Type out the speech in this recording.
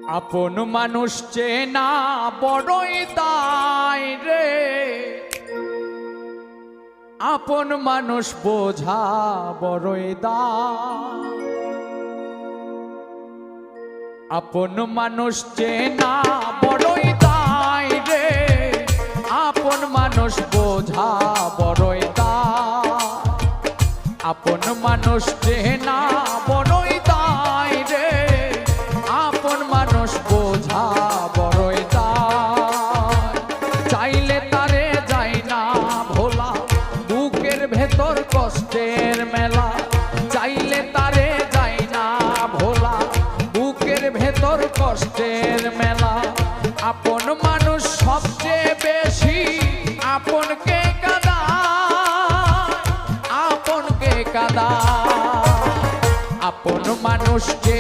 আপন মানুষ চেনা বড়ই দায় রে, আপন মানুষ বোঝা বড়ই দায়। আপন মানুষ চেনা বড়ই দায় রে, আপন মানুষ বোঝা বড়ই দায়। আপন মানুষ চেনা বড়ই দায় রে, আপন মানুষ বোঝা বড়ই দায়। চাইলে তারে যায় না ভোলা, বুকের ভেতর কষ্টের মেলা। চাইলে তারে যায় না ভোলা, বুকের ভেতর কষ্টের মেলা। আপন মানুষ সবচেয়ে বেশি আপনকে কাঁদায়, আপনকে কাঁদায়। আপন মানুষকে